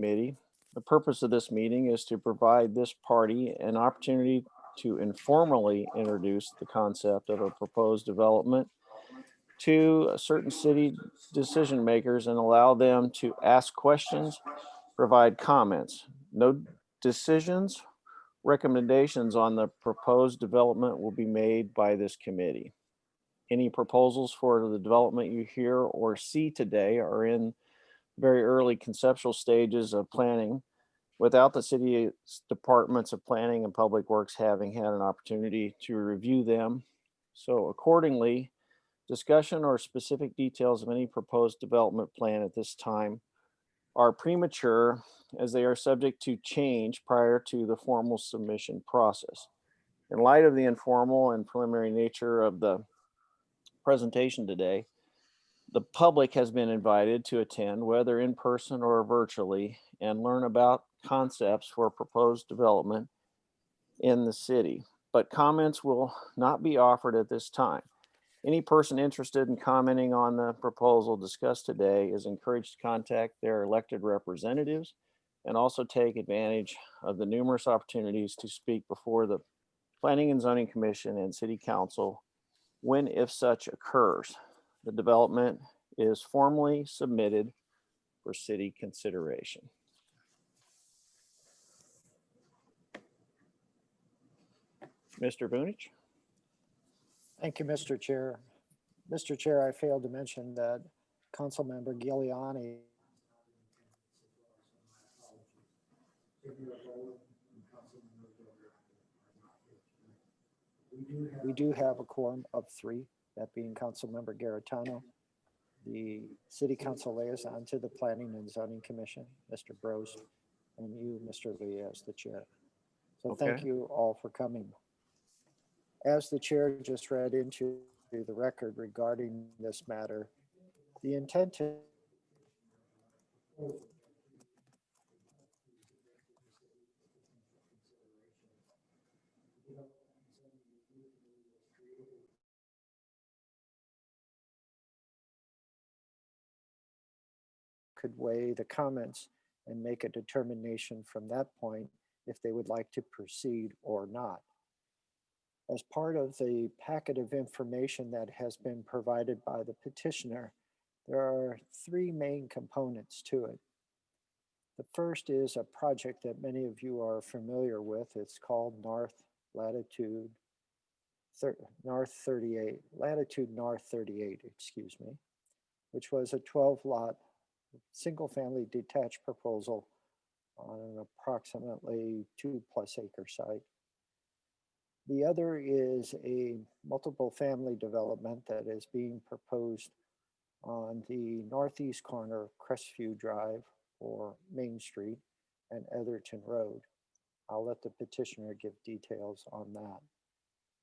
Committee. The purpose of this meeting is to provide this party an opportunity to informally introduce the concept of a proposed development to certain city decision makers and allow them to ask questions, provide comments. No decisions, recommendations on the proposed development will be made by this committee. Any proposals for the development you hear or see today are in very early conceptual stages of planning without the city's departments of planning and public works having had an opportunity to review them. So accordingly, discussion or specific details of any proposed development plan at this time are premature as they are subject to change prior to the formal submission process. In light of the informal and preliminary nature of the presentation today, the public has been invited to attend, whether in person or virtually, and learn about concepts for proposed development in the city. But comments will not be offered at this time. Any person interested in commenting on the proposal discussed today is encouraged to contact their elected representatives and also take advantage of the numerous opportunities to speak before the Planning and Zoning Commission and City Council when, if such occurs. The development is formally submitted for city consideration. Mr. Vunich? Thank you, Mr. Chair. Mr. Chair, I failed to mention that Councilmember Giuliani we do have a quorum of 3, that being Councilmember Garitano, the City Council liaison to the Planning and Zoning Commission, Mr. Bros, and you, Mr. Lee, as the chair. So thank Okay. you all for coming. As the chair just read into the record regarding this matter, the intent could weigh the comments and make a determination from that point if they would like to proceed or not. As part of the packet of information that has been provided by the petitioner, there are 3 main components to it. The first is a project that many of you are familiar with. It's called Latitude North 38, excuse me, which was a 12-lot single-family detached proposal on an approximately 2+ acre site. The other is a multiple family development that is being proposed on the northeast corner of Crestview Drive or Main Street and Etherton Road. I'll let the petitioner give details on that.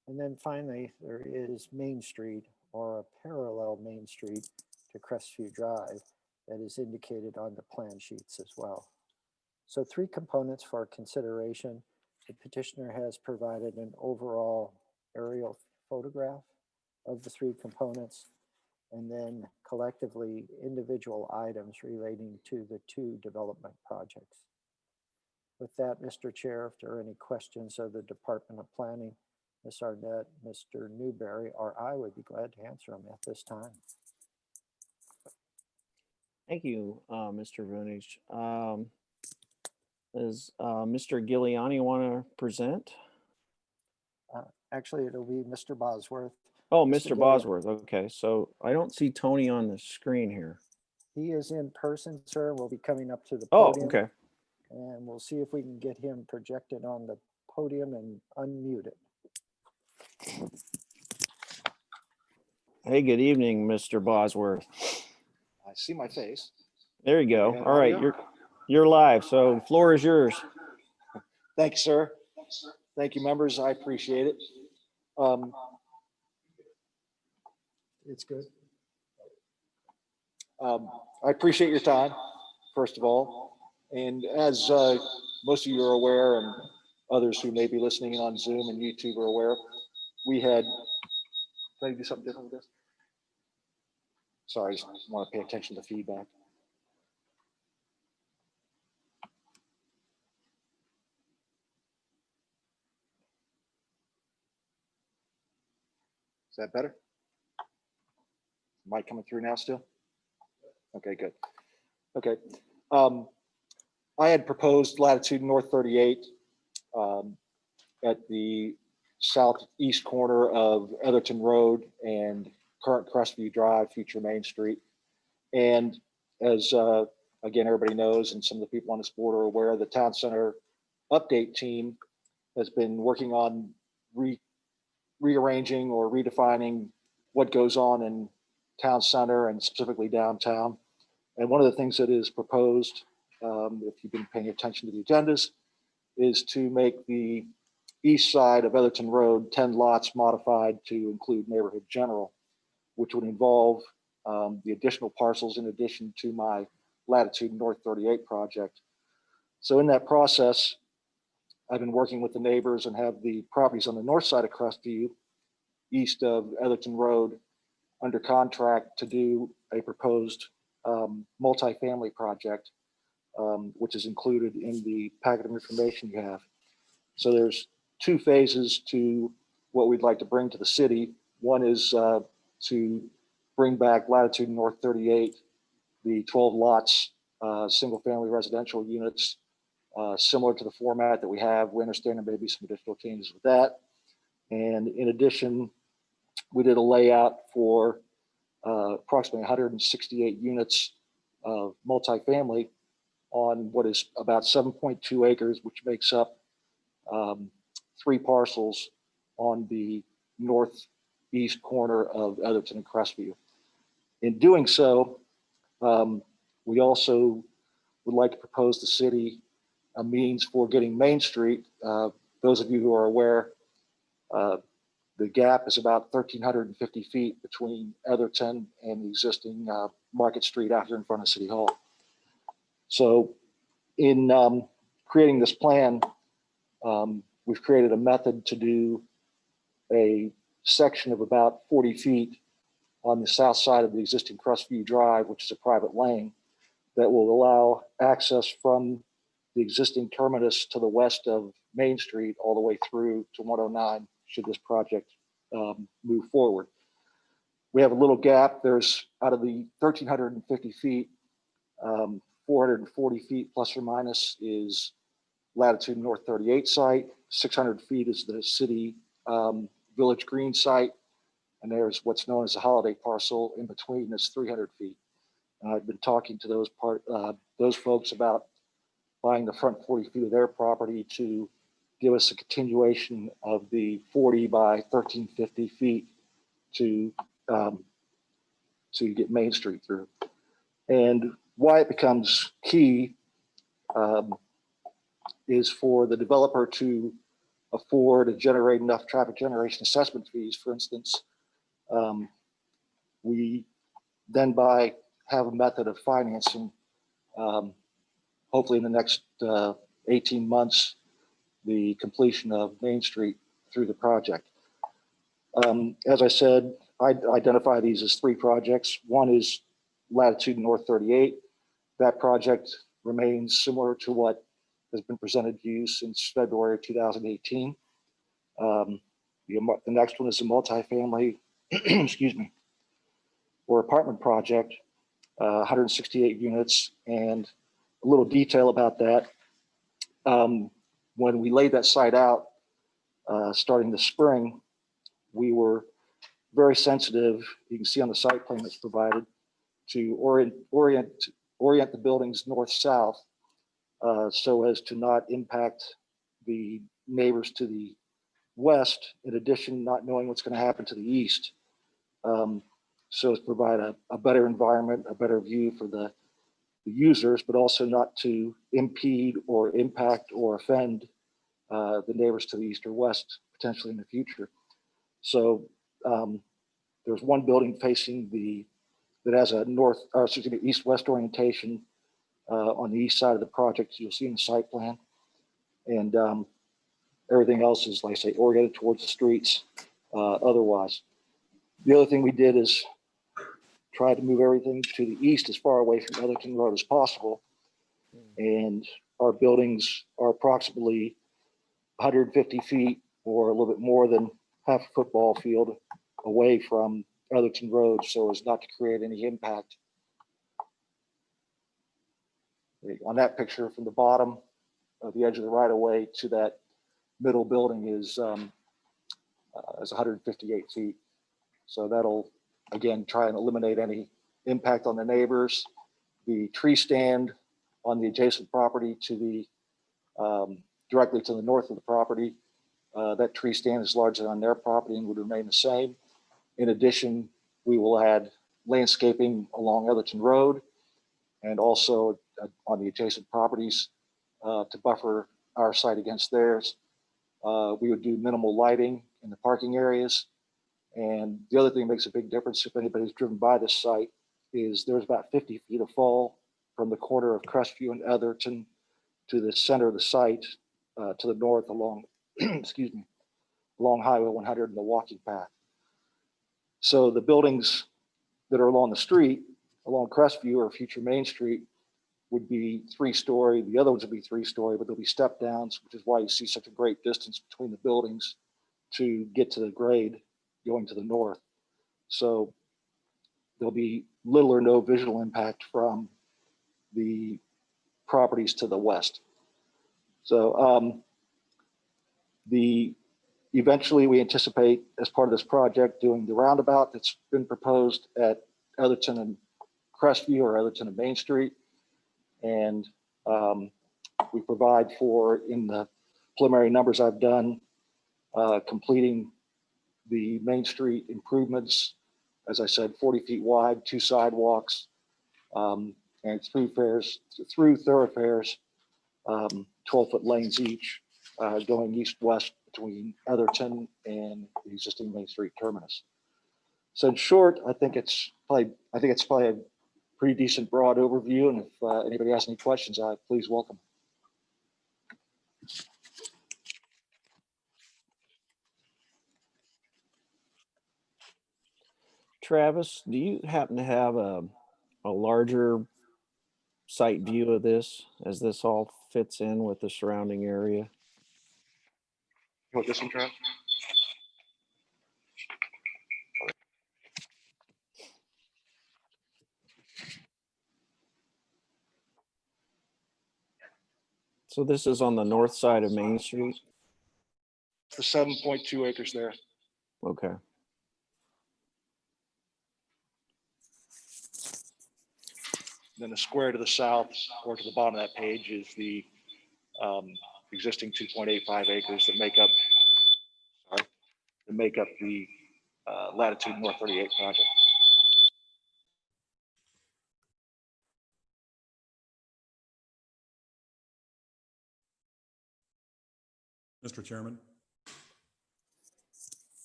And then finally, there is Main Street or a parallel Main Street to Crestview Drive that is indicated on the plan sheets as well. So 3 components for consideration. The petitioner has provided an overall aerial photograph of the 3 components, and then collectively individual items relating to the 2 development projects. With that, Mr. Chair, if there are any questions of the Department of Planning, Ms. Arnett, Mr. Newberry, or I would be glad to answer them at this time. Thank you, Mr. Vunich. Does Mr. Giuliani want to present? Actually, it'll be Mr. Bosworth. Oh, Mr. Bosworth. Okay, so I don't see Tony on the screen here. He is in person, sir. We'll be coming up to the Oh, podium. okay. And we'll see if we can get him projected on the podium and unmute it. Hey, good evening, Mr. Bosworth. I see my face. There you go. Yeah, All right, audio? you're live, so the floor is yours. Thank you, sir. Thank you, members. I appreciate it. It's good. I appreciate your time, first of all. And as most of you are aware, and others who may be listening in on Zoom and YouTube are aware, we had, can I do something different with this? Sorry, I just want to pay attention to feedback. that better? Mic coming through now still? Okay, good. Okay. I had proposed latitude north 38 at the southeast corner of Etherton Road and current Crestview Drive, future Main Street. And as again, everybody knows, and some of the people on this board are aware, the town center update team has been working on rearranging or redefining what goes on in town center and specifically downtown. And one of the things that is proposed, if you've been paying attention to the agendas, is to make the east side of Etherton Road 10 lots modified to include neighborhood general, which would involve the additional parcels in addition to my latitude north 38 project. So in that process, I've been working with the neighbors and have the properties on the north side of Crestview, east of Etherton Road, under contract to do a proposed multifamily project, which is included in the packet of information you have. So there's two phases to what we'd like to bring to the city. One is to bring back latitude north 38, the 12 lots, single family residential units, similar to the format that we have. We understand there may be some additional changes with that. And in addition, we did a layout for approximately 168 units of multifamily on what is about 7.2 acres, which makes up 3 parcels on the northeast corner of Etherton and Crestview. In doing so, we also would like to propose to the city a means for getting Main Street. Those of you who are aware, the gap is about 1,350 feet between Etherton and the existing Market Street out here in front of City Hall. So in creating this plan, we've created a method to do a section of about 40 feet on the south side of the existing Crestview Drive, which is a private lane, that will allow access from the existing terminus to the west of Main Street all the way through to 109 should this project move forward. We have a little gap. There's out of the 1,350 feet, 440 feet plus or minus is latitude north 38 site. 600 feet is the city Village Green site. And there's what's known as a holiday parcel in between is 300 feet. I've been talking to those folks about buying the front 40 feet of their property to give us a continuation of the 40 by 1,350 feet to get Main Street through. And why it becomes key is for the developer to afford and generate enough traffic generation assessment fees. For instance, we then have a method of financing, hopefully in the next 18 months, the completion of Main Street through the project. As I said, I identify these as 3 projects. One is latitude north 38. That project remains similar to what has been presented to you since February 2018. The next one is a multifamily, excuse me, or apartment project, 168 units. And a little detail about that. When we laid that site out, starting this spring, we were very sensitive. You can see on the site plan that's provided to orient the buildings north-south so as to not impact the neighbors to the west. In addition, not knowing what's going to happen to the east. So as to provide a better environment, a better view for the users, but also not to impede or impact or offend the neighbors to the east or west potentially in the future. So there's one building facing that has a east-west orientation on the east side of the project. You'll see in the site plan, and everything else is, like I say, oriented towards the streets. Otherwise, the other thing we did is try to move everything to the east as far away from Etherton Road as possible. And our buildings are approximately 150 feet or a little bit more than half a football field away from Otherton Road so as not to create any impact. On that picture from the bottom of the edge of the right of way to that middle building is 158 feet. So that'll, again, try and eliminate any impact on the neighbors. The tree stand on the adjacent property to the directly to the north of the property, that tree stand is largely on their property and would remain the same. In addition, we will add landscaping along Otherton Road and also on the adjacent properties to buffer our site against theirs. We would do minimal lighting in the parking areas. And the other thing that makes a big difference, if anybody's driven by this site, is there's about 50 feet of fall from the corner of Crestview and Otherton to the center of the site to the north along, excuse me, along Highway 100 and the walking path. So the buildings that are along the street, along Crestview or future Main Street, would be 3-story. The other ones would be 3-story, but there'll be step downs, which is why you see such a great distance between the buildings to get to the grade going to the north. So there'll be little or no visual impact from the properties to the west. So eventually we anticipate, as part of this project, doing the roundabout that's been proposed at Otherton and Crestview or Otherton and Main Street. And we provide for, in the preliminary numbers I've done, completing the Main Street improvements, as I said, 40 feet wide, 2 sidewalks, and through thoroughfares, 12-foot lanes each, going east-west between Otherton and the existing Main Street terminus. So in short, I think it's probably a pretty decent broad overview. And if anybody has any questions, please welcome. Travis, do you happen to have a larger site view of this as this all fits in with the surrounding area? You want this one, Trav? So this is on the north side of Main Street? The 7.2 acres there. Okay. Then the square to the south or to the bottom of that page is the existing 2.85 acres that make up the Latitude North 38 project. Mr. Chairman.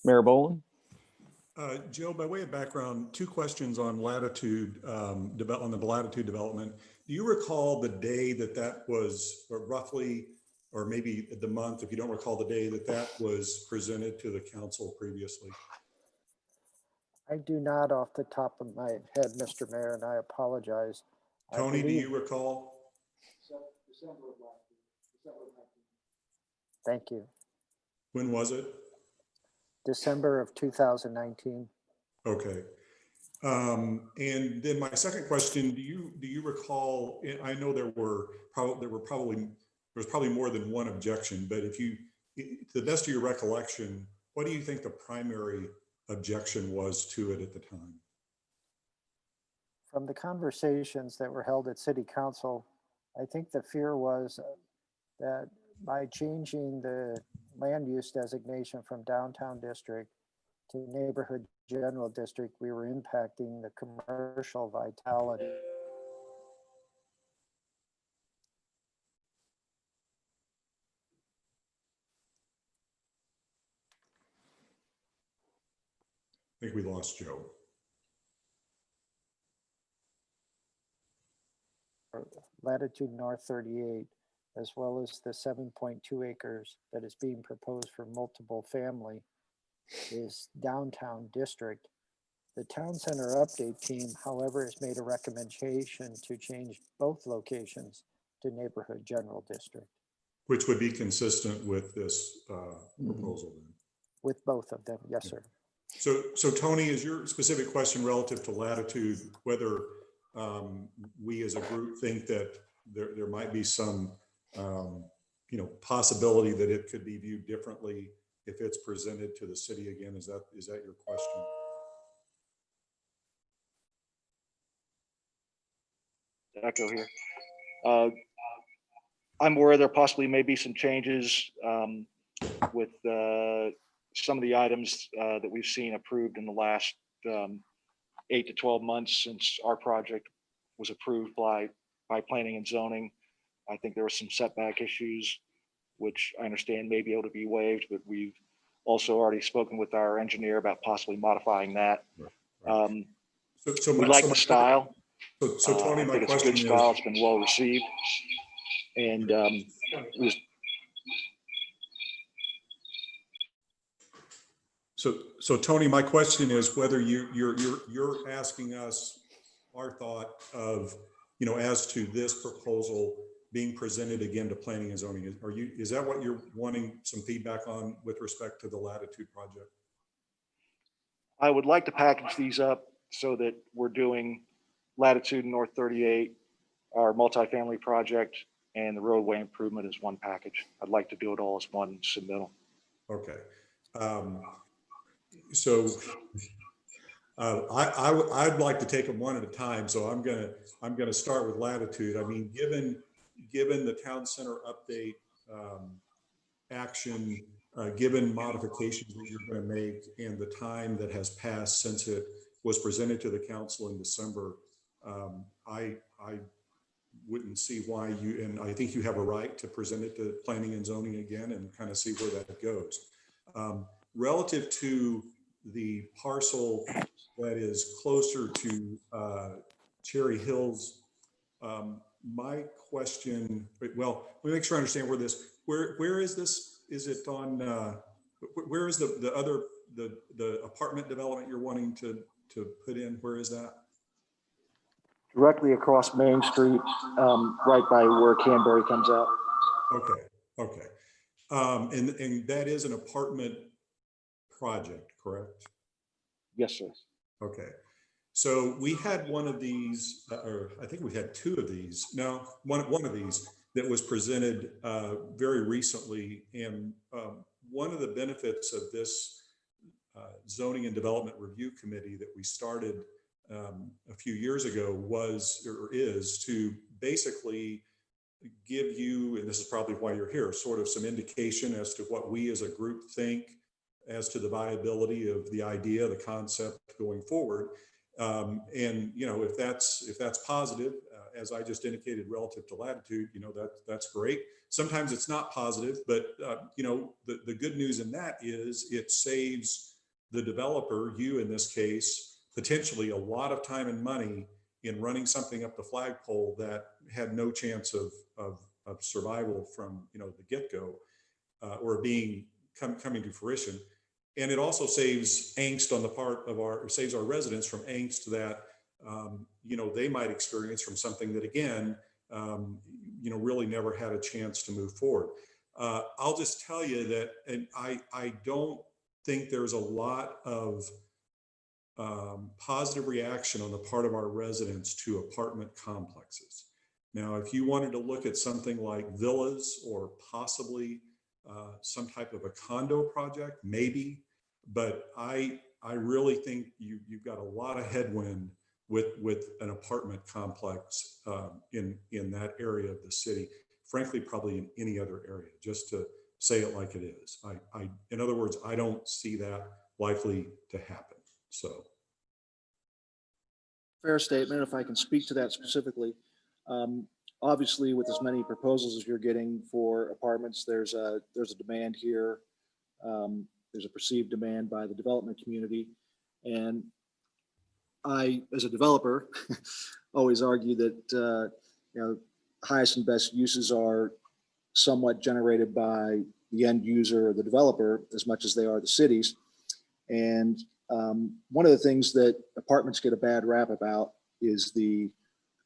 Mayor Boland? Joe, by way of background, 2 questions on Latitude, on the Latitude development. Do you recall the day that was, or roughly, or maybe the month, if you don't recall the day that was presented to the council previously? I do not off the top of my head, Mr. Mayor, and I apologize. Tony, do you recall? Thank you. When was it? December of 2019. Okay. And then my second question, do you recall, I know there was probably more than one objection, but to the best of your recollection, what do you think the primary objection was to it at the time? From the conversations that were held at City Council, I think the fear was that by changing the land use designation from downtown district to neighborhood general district, we were impacting the commercial vitality. I think we lost Joe. Latitude North 38, as well as the 7.2 acres that is being proposed for multiple family, is downtown district. The town center update team, however, has made a recommendation to change both locations to neighborhood general district. Which would be consistent with this proposal then? With both of them, yes, sir. So Tony, is your specific question relative to latitude, whether we as a group think that there might be some, possibility that it could be viewed differently if it's presented to the city again? Is that your question? Echo here. I'm aware there possibly may be some changes with some of the items that we've seen approved in the last 8 to 12 months since our project was approved by planning and zoning. I think there were some setback issues, which I understand may be able to be waived, but we've also already spoken with our engineer about possibly modifying that. Right. We like the style. So Tony, I my think it's a question good style. is, It's been well received. And so Tony, my question is whether you're asking us our thought of, as to this proposal being presented again to planning and zoning. Is that what you're wanting some feedback on with respect to the Latitude project? I would like to package these up so that we're doing Latitude North 38, our multifamily project, and the roadway improvement as one package. I'd like to do it all as one submittal. Okay. I'd like to take them one at a time. So I'm gonna start with Latitude. I mean, given the town center update action, given modifications that you're going to make, and the time that has passed since it was presented to the council in December, I wouldn't see why you, and I think you have a right to present it to planning and zoning again and kind of see where that goes. Relative to the parcel that is closer to Cherry Hills, my question, well, let me make sure I understand where is this? Is it on, where is the apartment development you're wanting to put in? Where is that? Directly across Main Street, right by where Canberry comes out. Okay. And that is an apartment project, correct? Yes, sir. Okay. So we had one of these, or I think we had two of these. No, one of these that was presented very recently. And one of the benefits of this zoning and development review committee that we started a few years ago was, or is, to basically give you, and this is probably why you're here, sort of some indication as to what we as a group think as to the viability of the idea, the concept going forward. And if that's positive, as I just indicated relative to Latitude, that's great. Sometimes it's not positive, but the good news in that is it saves the developer, you in this case, potentially a lot of time and money in running something up the flagpole that had no chance of survival from the get-go, or being coming to fruition. And it also saves angst on the part of saves our residents from angst that they might experience from something that, again, really never had a chance to move forward. I'll just tell you that, and I don't think there's a lot of positive reaction on the part of our residents to apartment complexes. Now, if you wanted to look at something like villas or possibly some type of a condo project, maybe, but I really think you've got a lot of headwind with an apartment complex in that area of the city. Frankly, probably in any other area, just to say it like it is. In other words, I don't see that likely to happen. So. Fair statement. If I can speak to that specifically, obviously, with as many proposals as you're getting for apartments, there's a demand here. There's a perceived demand by the development community, and I, as a developer, always argue that highest and best uses are somewhat generated by the end user or the developer as much as they are the cities. And one of the things that apartments get a bad rap about is the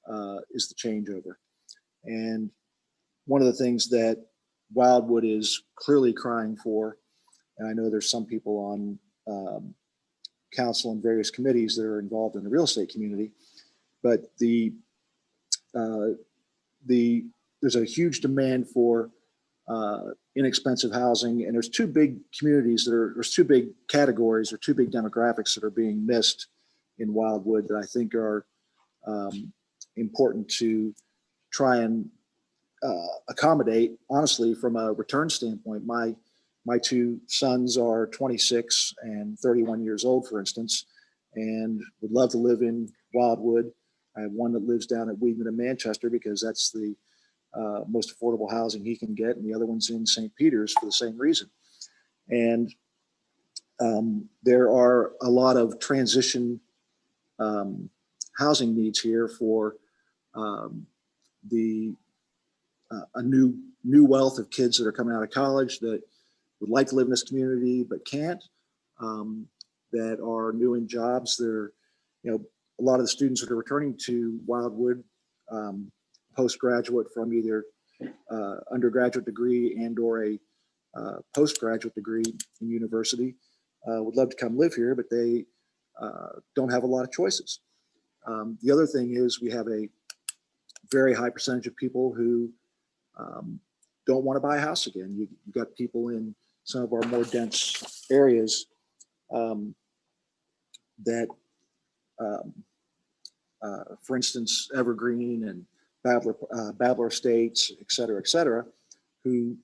changeover. And one of the things that Wildwood is clearly crying for, and I know there's some people on council and various committees that are involved in the real estate community. But there's a huge demand for inexpensive housing, and there's two big communities there's two big categories or two big demographics that are being missed in Wildwood that I think are important to try and accommodate. Honestly, from a return standpoint, my two sons are 26 and 31 years old, for instance, and would love to live in Wildwood. I have one that lives down at Weedman and Manchester because that's the most affordable housing he can get, and the other one's in St. Peter's for the same reason. And there are a lot of transition housing needs here for a new wealth of kids that are coming out of college that would like to live in this community but can't, that are new in jobs. They're, a lot of the students that are returning to Wildwood postgraduate from either undergraduate degree and or a postgraduate degree in university would love to come live here, but they don't have a lot of choices. The other thing is we have a very high percentage of people who don't want to buy a house again. You've got people in some of our more dense areas that, for instance, Evergreen and Babler Estates, et cetera, who,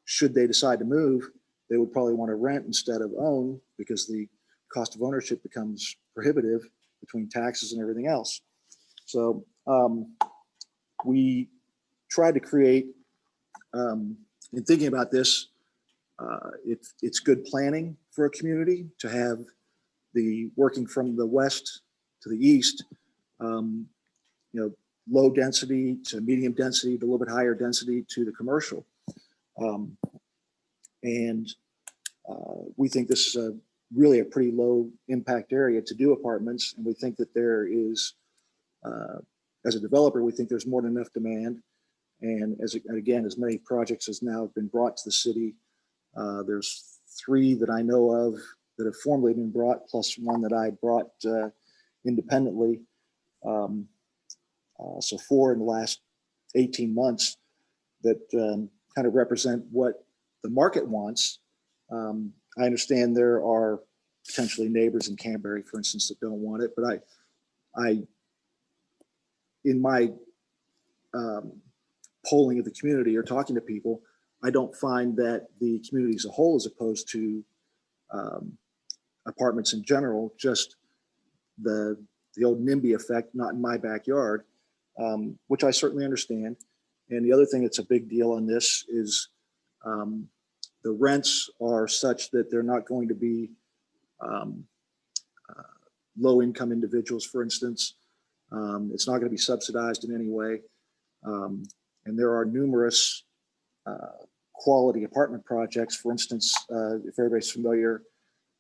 should they decide to move, they would probably want to rent instead of own because the cost of ownership becomes prohibitive between taxes and everything else. So we tried to create, in thinking about this, it's good planning for a community to have the working from the west to the east, low density to medium density to a little bit higher density to the commercial. We think this is really a pretty low impact area to do apartments. And we think that there is, as a developer, we think there's more than enough demand. And as many projects as now have been brought to the city, there's 3 that I know of that have formally been brought, plus one that I brought independently. So 4 in the last 18 months that kind of represent what the market wants. I understand there are potentially neighbors in Canterbury, for instance, that don't want it, but I in my polling of the community or talking to people, I don't find that the community as a whole is opposed to apartments in general, just the old NIMBY effect, not in my backyard, which I certainly understand. And the other thing that's a big deal on this is the rents are such that they're not going to be low income individuals, for instance. It's not going to be subsidized in any way. And there are numerous quality apartment projects. For instance, if everybody's familiar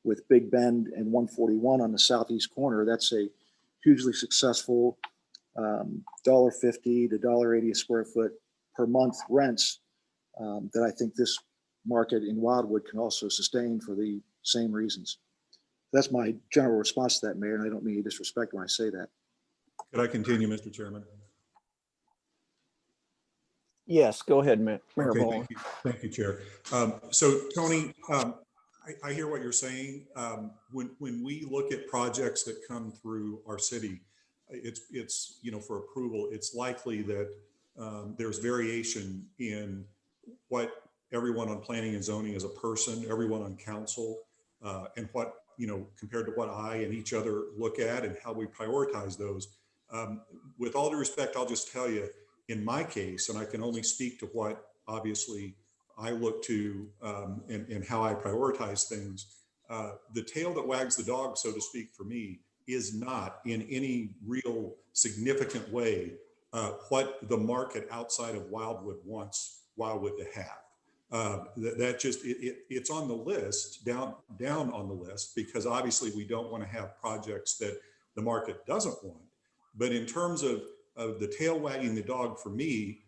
with Big Bend and 141 on the southeast corner, that's a hugely successful $1.50 to $1.80 a square foot per month rents that I think this market in Wildwood can also sustain for the same reasons. That's my general response to that, Mayor, and I don't mean any disrespect when I say that. Could I continue, Mr. Chairman? Yes, go ahead, Mayor Okay, Bowen. thank you, Chair. So Tony, I hear what you're saying. When we look at projects that come through our city, it's for approval, it's likely that there's variation in what everyone on planning and zoning as a person, everyone on council, and what, compared to what I and each other look at and how we prioritize those. With all due respect, I'll just tell you, in my case, and I can only speak to what obviously I look to and how I prioritize things, the tail that wags the dog, so to speak, for me, is not in any real significant way what the market outside of Wildwood wants Wildwood to have. That just, it's on the list, down on the list, because obviously we don't want to have projects that the market doesn't want. But in terms of the tail wagging the dog for me,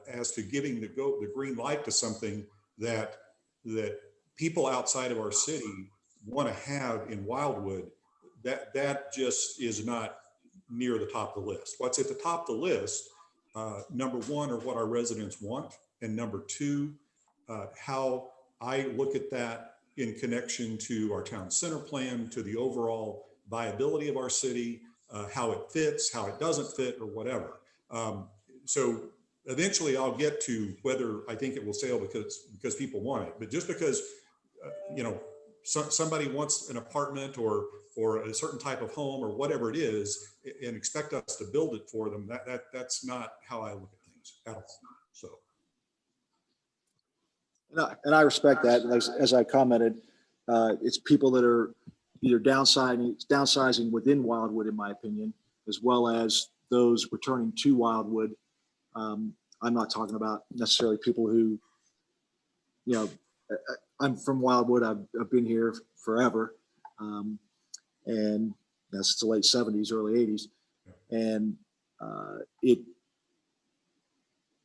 as to giving the green light to something that people outside of our city want to have in Wildwood, that just is not near the top of the list. What's at the top of the list, number one, are what our residents want, and number two, how I look at that in connection to our town center plan, to the overall viability of our city, how it fits, how it doesn't fit, or whatever. So eventually I'll get to whether I think it will sail because people want it. But just because somebody wants an apartment or a certain type of home or whatever it is, and expect us to build it for them, that's not how I look at things at all. So. And I respect that. And as I commented, it's people that are either downsizing within Wildwood, in my opinion, as well as those returning to Wildwood. I'm not talking about necessarily people who, I'm from Wildwood. I've been here forever. And that's the late 70s, early 80s. And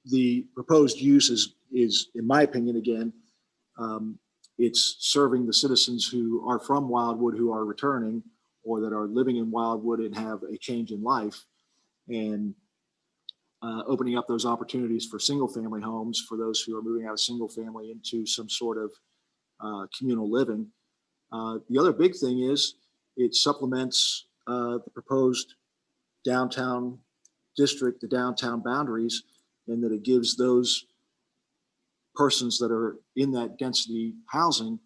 the proposed use is, in my opinion, again, it's serving the citizens who are from Wildwood, who are returning, or that are living in Wildwood and have a change in life, and opening up those opportunities for single family homes for those who are moving out of single family into some sort of communal living. The other big thing is it supplements the proposed downtown district, the downtown boundaries, and that it gives those persons that are in that density housing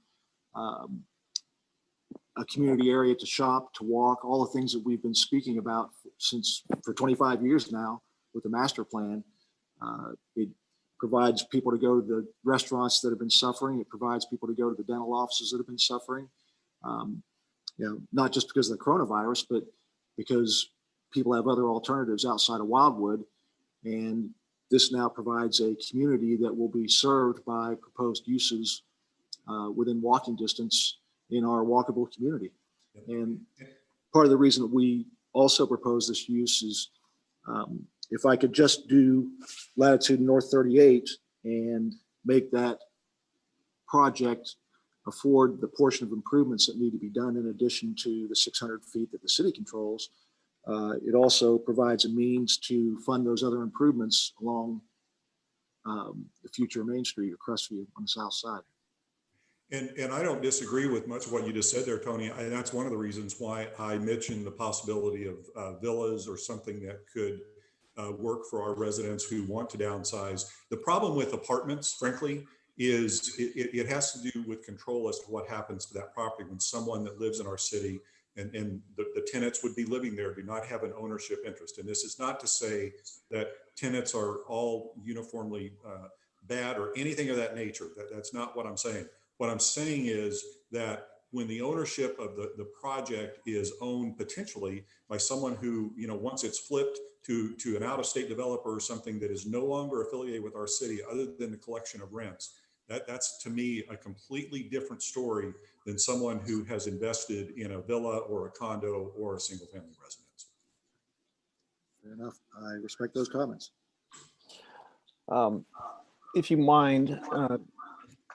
a community area to shop, to walk, all the things that we've been speaking about for 25 years now with the master plan. It provides people to go to the restaurants that have been suffering. It provides people to go to the dental offices that have been suffering. Not just because of the coronavirus, but because people have other alternatives outside of Wildwood. And this now provides a community that will be served by proposed uses within walking distance in our walkable community. And part of the reason that we also propose this use is if I could just do latitude North 38 and make that project afford the portion of improvements that need to be done in addition to the 600 feet that the city controls, it also provides a means to fund those other improvements along the future Main Street or Crestview on the south side. And I don't disagree with much of what you just said there, Tony. That's one of the reasons why I mentioned the possibility of villas or something that could work for our residents who want to downsize. The problem with apartments, frankly, is it has to do with control as to what happens to that property when someone that lives in our city and the tenants would be living there do not have an ownership interest. And this is not to say that tenants are all uniformly bad or anything of that nature. That's not what I'm saying. What I'm saying is that when the ownership of the project is owned potentially by someone who, once it's flipped to an out-of-state developer or something that is no longer affiliated with our city other than the collection of rents, that's to me a completely different story than someone who has invested in a villa or a condo or a single family residence. Fair enough. I respect those comments. If you mind,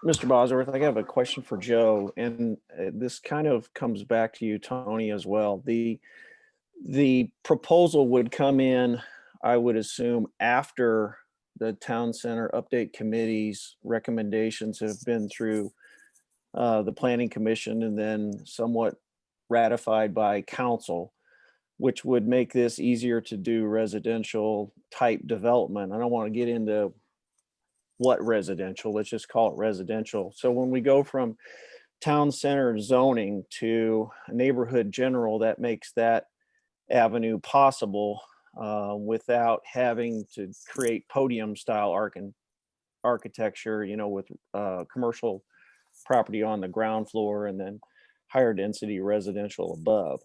Mr. Bosworth, I have a question for Joe, and this kind of comes back to you, Tony, as well. The proposal would come in, I would assume, after the Town Center Update Committee's recommendations have been through the Planning Commission and then somewhat ratified by council, which would make this easier to do residential type development. I don't want to get into what residential, let's just call it residential. So when we go from town center zoning to neighborhood general, that makes that avenue possible without having to create podium style architecture, with commercial property on the ground floor and then higher density residential above.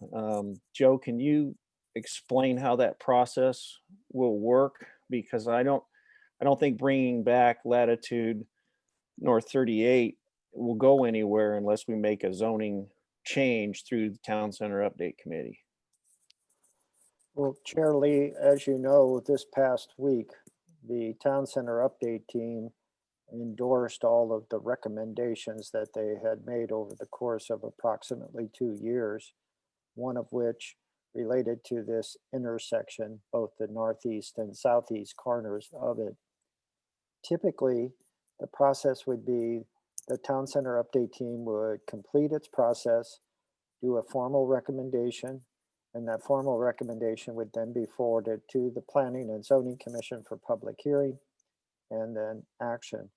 Joe, can you explain how that process will work? Because I don't think bringing back latitude North 38 will go anywhere unless we make a zoning change through the Town Center Update Committee. Well, Chair Lee, as you know, this past week, the Town Center Update team endorsed all of the recommendations that they had made over the course of approximately 2 years, one of which related to this intersection, both the northeast and southeast corners of it. Typically, the process would be the town center update team would complete its process, do a formal recommendation, and that formal recommendation would then be forwarded to the Planning and Zoning Commission for public hearing and then action.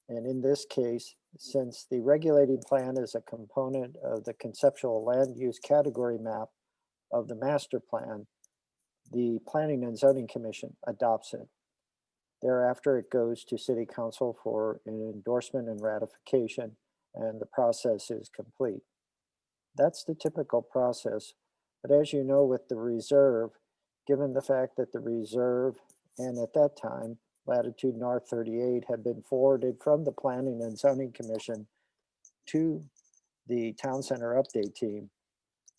And in this case, since the regulating plan is a component of the conceptual land use category map of the master plan, the Planning and Zoning Commission adopts it. Thereafter, it goes to City Council for an endorsement and ratification, and the process is complete. That's the typical process. But as you know, with the reserve, given the fact that the reserve, and at that time, latitude North 38 had been forwarded from the Planning and Zoning Commission to the Town Center Update Team.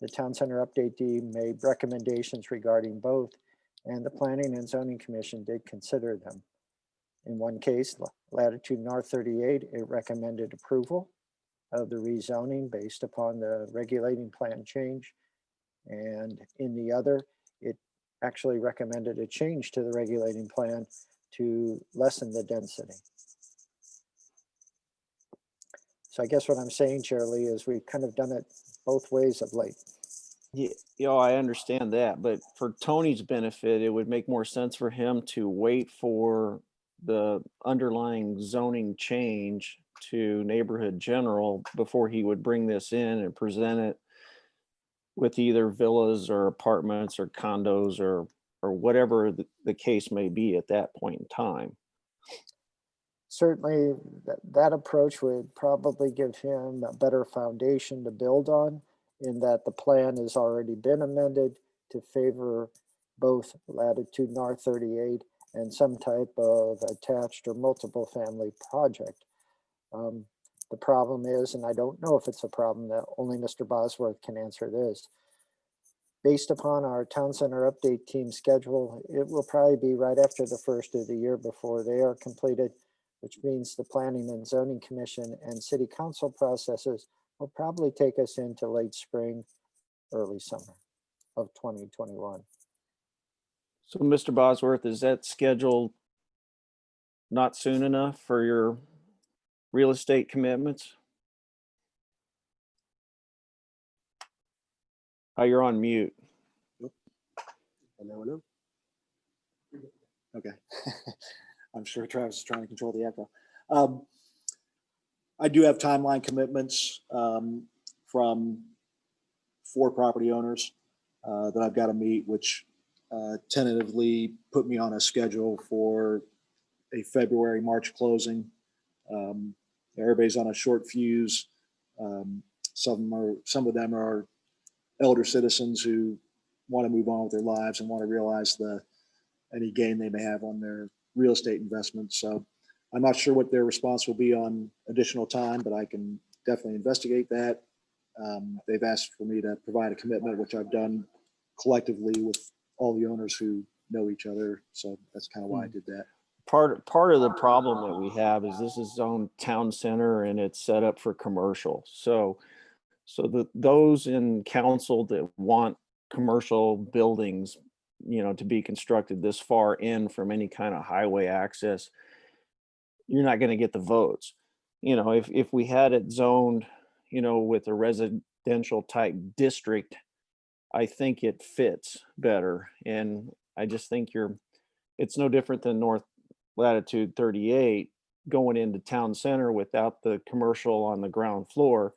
The Town Center Update Team made recommendations regarding both, and the Planning and Zoning Commission did consider them. In one case, latitude North 38, it recommended approval of the rezoning based upon the regulating plan change. And in the other, it actually recommended a change to the regulating plan to lessen the density. So I guess what I'm saying, Shirley, is we've kind of done it both ways of late. Yeah, I understand that, but for Tony's benefit, it would make more sense for him to wait for the underlying zoning change to neighborhood general before he would bring this in and present it with either villas or apartments or condos or whatever the case may be at that point in time. Certainly that approach would probably give him a better foundation to build on, in that the plan has already been amended to favor both latitude North 38 and some type of attached or multiple family project. The problem is, and I don't know if it's a problem, that only Mr. Bosworth can answer this. Based upon our Town Center Update Team schedule, it will probably be right after the first of the year before they are completed, which means the Planning and Zoning Commission and City Council processes will probably take us into late spring, early summer of 2021. So Mr. Bosworth, is that scheduled not soon enough for your real estate commitments? Oh, you're on mute. Hello. Okay. I'm sure Travis is trying to control the echo. I do have timeline commitments from 4 property owners that I've got to meet, which tentatively put me on a schedule for a February, March closing. Everybody's on a short fuse. Some of them are elder citizens who want to move on with their lives and want to realize any gain they may have on their real estate investments. So I'm not sure what their response will be on additional time, but I can definitely investigate that. They've asked for me to provide a commitment, which I've done collectively with all the owners who know each other. So that's kind of why I did that. Part of the problem that we have is this is zoned town center and it's set up for commercial. So those in council that want commercial buildings, to be constructed this far in from any kind of highway access, you're not going to get the votes. If we had it zoned, with a residential type district, I think it fits better. And I just think it's no different than North latitude 38 going into town center without the commercial on the ground floor.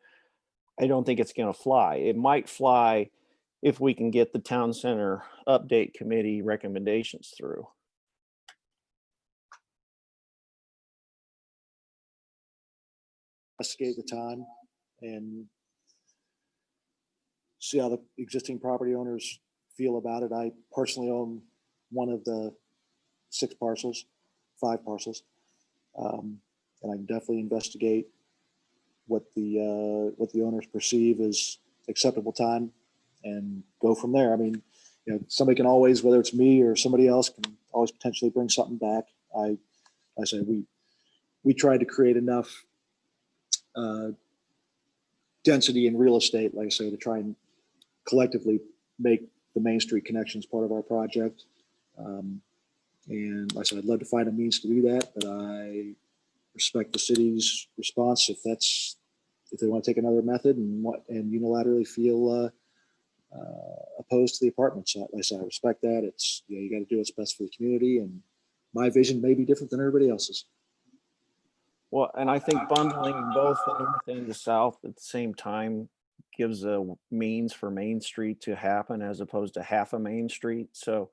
I don't think it's going to fly. It might fly if we can get the town center update committee recommendations through. Investigate the time and see how the existing property owners feel about it. I personally own one of the 5 parcels. And I can definitely investigate what the owners perceive as acceptable time and go from there. I mean, somebody can always, whether it's me or somebody else, can always potentially bring something back. I say we tried to create enough density in real estate, like I say, to try and collectively make the Main Street connections part of our project. And like I said, I'd love to find a means to do that, but I respect the city's response if they want to take another method and unilaterally feel opposed to the apartments. Like I said, I respect that. It's, you got to do what's best for the community, and my vision may be different than everybody else's. Well, and I think bundling both the north and the south at the same time gives a means for Main Street to happen as opposed to half a Main Street. So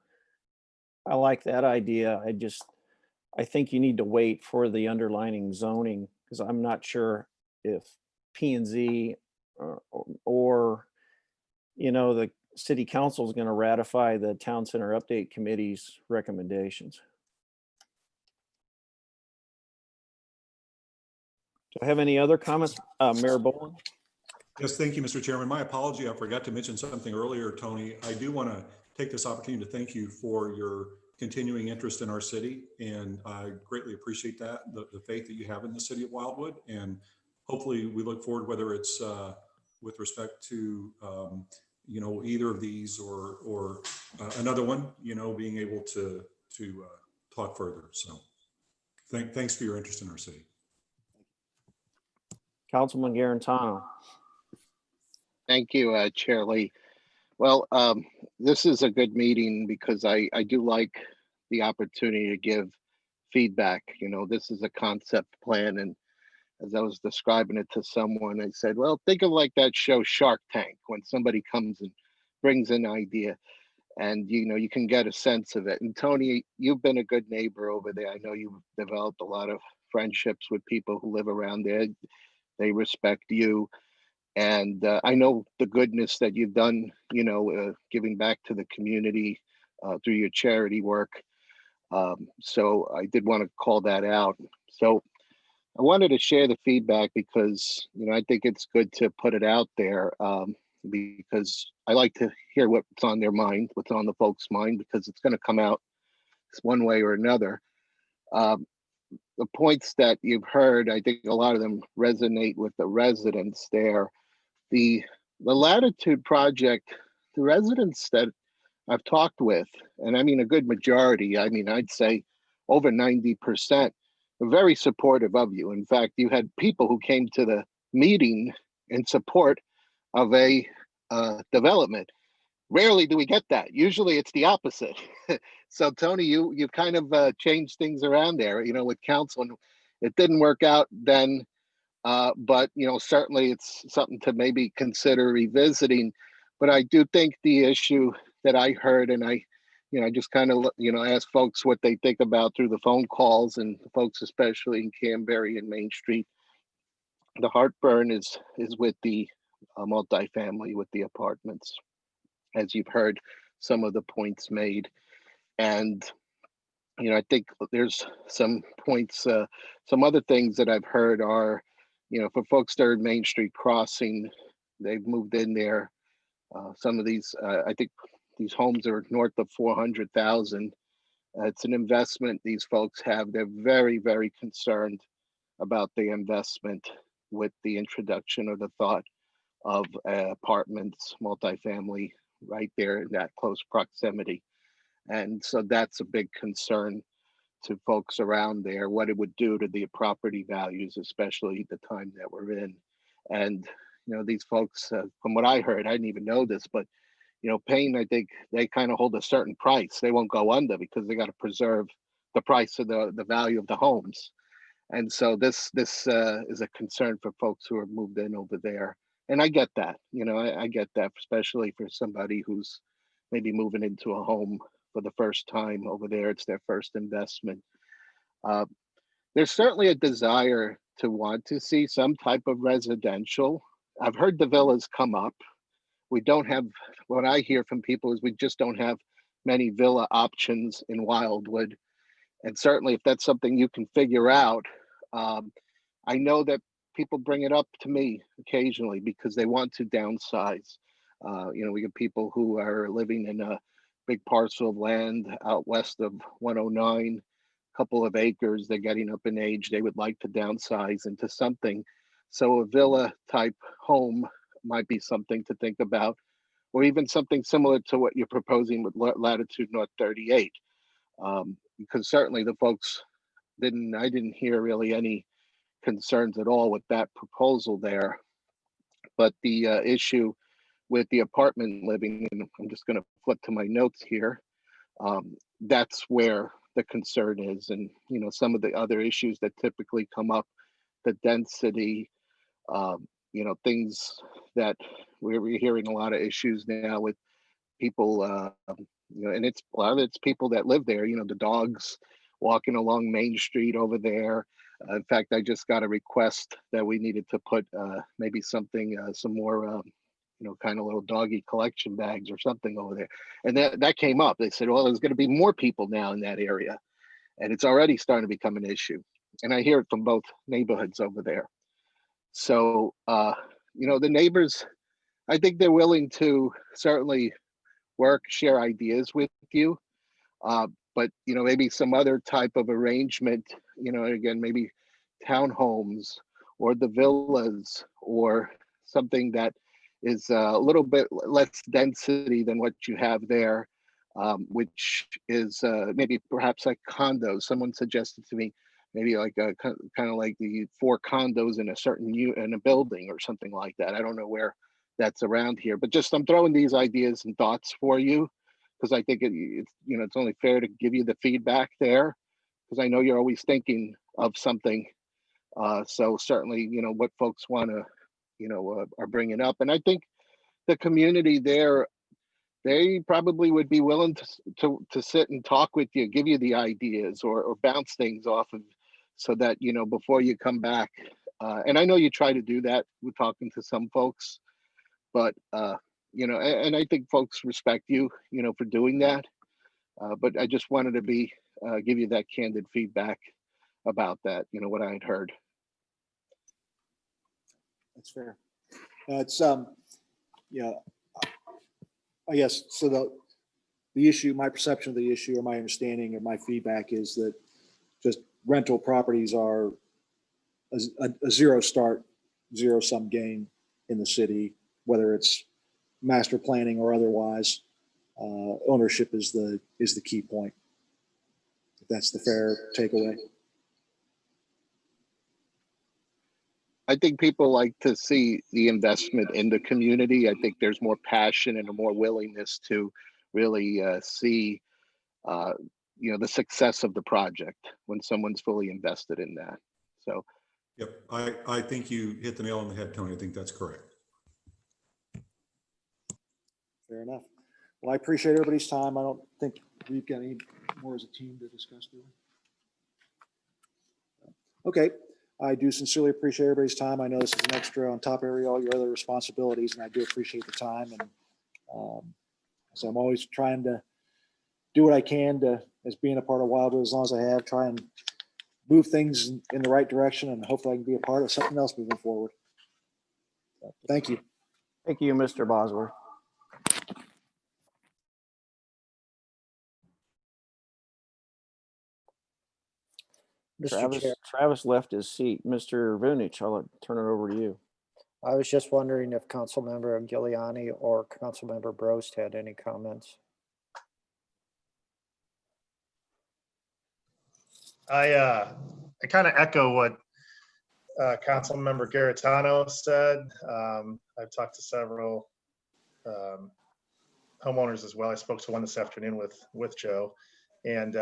I like that idea. I think you need to wait for the underlining zoning, because I'm not sure if P and Z or the city council is going to ratify the Town Center Update Committee's recommendations. Do I have any other comments, Mayor Boland? Yes, thank you, Mr. Chairman. My apology, I forgot to mention something earlier, Tony. I do want to take this opportunity to thank you for your continuing interest in our city, and I greatly appreciate that, the faith that you have in the city of Wildwood, and hopefully we look forward, whether it's with respect to either of these or another one, being able to talk further. So thanks for your interest in our city. Councilman Garantano. Thank you, Chair Lee. Well, this is a good meeting because I do like the opportunity to give feedback. This is a concept plan, and as I was describing it to someone, I said, well, think of like that show Shark Tank, when somebody comes and brings an idea and you can get a sense of it. And Tony, you've been a good neighbor over there. I know you've developed a lot of friendships with people who live around there. They respect you. And I know the goodness that you've done, giving back to the community through your charity work. So I did want to call that out. So I wanted to share the feedback because, I think it's good to put it out there because I like to hear what's on their mind, what's on the folks' mind, because it's going to come out one way or another. The points that you've heard, I think a lot of them resonate with the residents there. The Latitude project, the residents that I've talked with, and I mean a good majority, I'd say over 90%, are very supportive of you. In fact, you had people who came to the meeting in support of a development. Rarely do we get that. Usually it's the opposite. So Tony, you've kind of changed things around there, with council, and it didn't work out then. But certainly it's something to maybe consider revisiting. But I do think the issue that I heard, and I just kind of ask folks what they think about through the phone calls, and folks especially in Canberra and Main Street, the heartburn is with the multifamily, with the apartments, as you've heard some of the points made. And I think there's some points, some other things that I've heard are, for folks that are in Main Street Crossing, they've moved in there. Some of these, I think these homes are north of 400,000. It's an investment these folks have. They're very, very concerned about the investment with the introduction or the thought of apartments, multifamily, right there in that close proximity. And so that's a big concern to folks around there, what it would do to the property values, especially the time that we're in. And, these folks, from what I heard, I didn't even know this, but, Payne, I think they kind of hold a certain price. They won't go under because they got to preserve the price of the value of the homes. And so this is a concern for folks who are moved in over there. And I get that, I get that, especially for somebody who's maybe moving into a home for the first time over there. It's their first investment. There's certainly a desire to want to see some type of residential. I've heard the villas come up. We don't have, what I hear from people is we just don't have many villa options in Wildwood. And certainly if that's something you can figure out, I know that people bring it up to me occasionally because they want to downsize. We get people who are living in a big parcel of land out west of 109, couple of acres. They're getting up in age. They would like to downsize into something. So a villa type home might be something to think about, or even something similar to what you're proposing with latitude North 38. Because certainly the folks I didn't hear really any concerns at all with that proposal there. But the issue with the apartment living, and I'm just going to flip to my notes here, that's where the concern is. And, you know, some of the other issues that typically come up, the density, you know, things that we're hearing a lot of issues now with people, you know, and it's a lot of it's people that live there, you know, the dogs walking along Main Street over there. In fact, I just got a request that we needed to put maybe something, some more, you know, kind of little doggy collection bags or something over there. And that came up. They said, well, there's going to be more people now in that area. And it's already starting to become an issue. And I hear it from both neighborhoods over there. So, you know, the neighbors, I think they're willing to certainly work, share ideas with you. But, you know, maybe some other type of arrangement, you know, again, maybe townhomes or the villas or something that is a little bit less density than what you have there, which is maybe perhaps like condos. Someone suggested to me maybe like a kind of like the 4 condos in a certain in a building or something like that. I don't know where that's around here, but just I'm throwing these ideas and thoughts for you because I think it's, you know, it's only fair to give you the feedback there because I know you're always thinking of something. So certainly, you know, what folks want to, you know, are bringing up. And I think the community there, they probably would be willing to sit and talk with you, give you the ideas or bounce things off of so that, you know, before you come back. And I know you try to do that with talking to some folks, but, you know, and I think folks respect you, you know, for doing that. But I just wanted to give you that candid feedback about that, you know, what I had heard. That's fair. It's yeah, I guess so. The issue, my perception of the issue, or my understanding, or my feedback is that just rental properties are a zero start, zero sum game in the city, whether it's master planning or otherwise. Ownership is the key point. If that's the fair takeaway. I think people like to see the investment in the community. I think there's more passion and a more willingness to really see, you know, the success of the project when someone's fully invested in that. So, Yep, I think you hit the nail on the head, Tony. I think that's correct. Fair enough. Well, I appreciate everybody's time. I don't think we've got any more as a team to discuss, do we? Okay. I do sincerely appreciate everybody's time. I know this is an extra on top of all your other responsibilities, and I do appreciate the time. And so I'm always trying to do what I can to, as being a part of Wildwood, as long as I have, try and move things in the right direction, and hopefully I can be a part of something else moving forward. So, thank you. Thank you, Mr. Bosworth. Mr. Chair, Travis left his seat. Mr. Vunich, I'll turn it over to you. I was just wondering if Councilmember Giuliani or Councilmember Brost had any comments. I kind of echo what Councilmember Garitano said. I've talked to several homeowners as well. I spoke to one this afternoon with Joe, and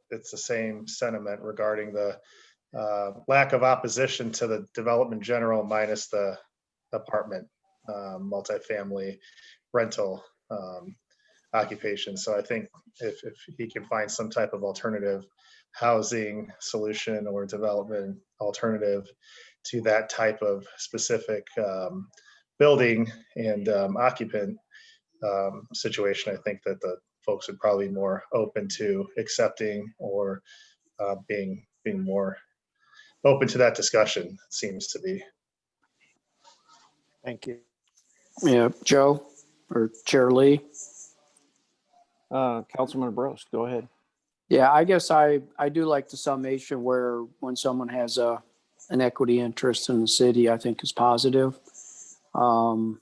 it's the same sentiment regarding the lack of opposition to the development general minus the apartment multifamily rental occupation. So I think if he can find some type of alternative housing solution or development alternative to that type of specific building and occupant situation, I think that the folks would probably be more open to accepting or being more open to that discussion, it seems to be. Thank you. Yeah, Joe or Chair Lee. Councilman Brost, go ahead. Yeah, I guess I do like the summation where when someone has an equity interest in the city, I think is positive. I'm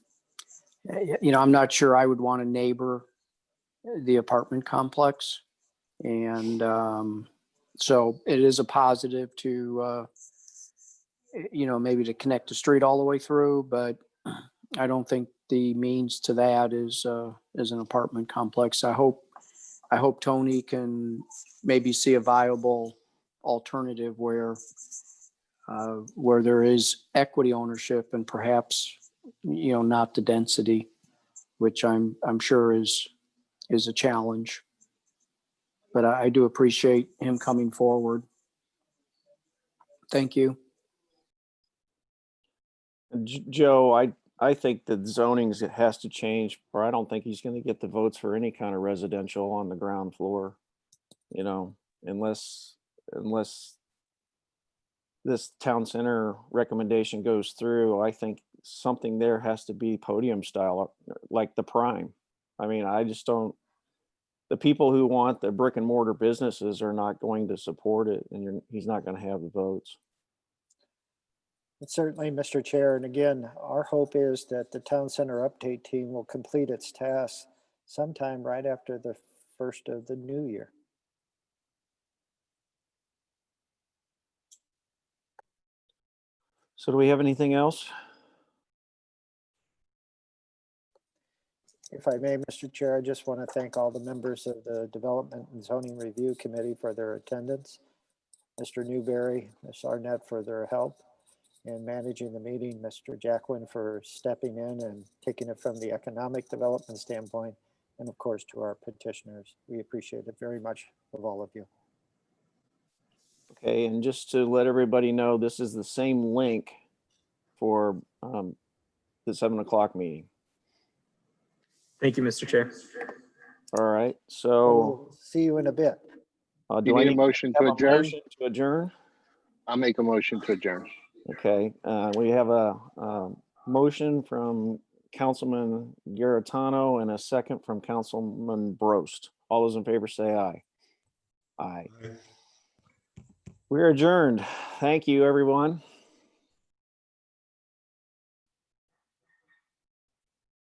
not sure I would want to neighbor the apartment complex. And so it is a positive to, maybe to connect the street all the way through, but I don't think the means to that is an apartment complex. I hope Tony can maybe see a viable alternative where there is equity ownership and perhaps, not the density, which I'm sure is a challenge. But I do appreciate him coming forward. Thank you. Joe, I think that zoning has to change, or I don't think he's going to get the votes for any kind of residential on the ground floor, unless this town center recommendation goes through. I think something there has to be podium style, like the Prime. I mean, I just don't, the people who want the brick and mortar businesses are not going to support it, and he's not going to have the votes. And certainly, Mr. Chair, and again, our hope is that the Town Center Update team will complete its tasks sometime right after the first of the new year. So do we have anything else? If I may, Mr. Chair, I just want to thank all the members of the Development and Zoning Review Committee for their attendance, Mr. Newberry, Ms. Arnett for their help in managing the meeting, Mr. Jacquin for stepping in and taking it from the economic development standpoint, and of course to our petitioners. We appreciate it very much of all of you. Okay, and just to let everybody know, this is the same link for the 7 o'clock meeting. Thank you, Mr. Chair. All right, so We'll see you in a bit. You do I need a need motion to to have a adjourn? motion to adjourn? I'll make a motion to adjourn. Okay, we have a motion from Councilman Garitano and a second from Councilman Brost. All those in favor say aye. Aye. We're adjourned. Thank you, everyone.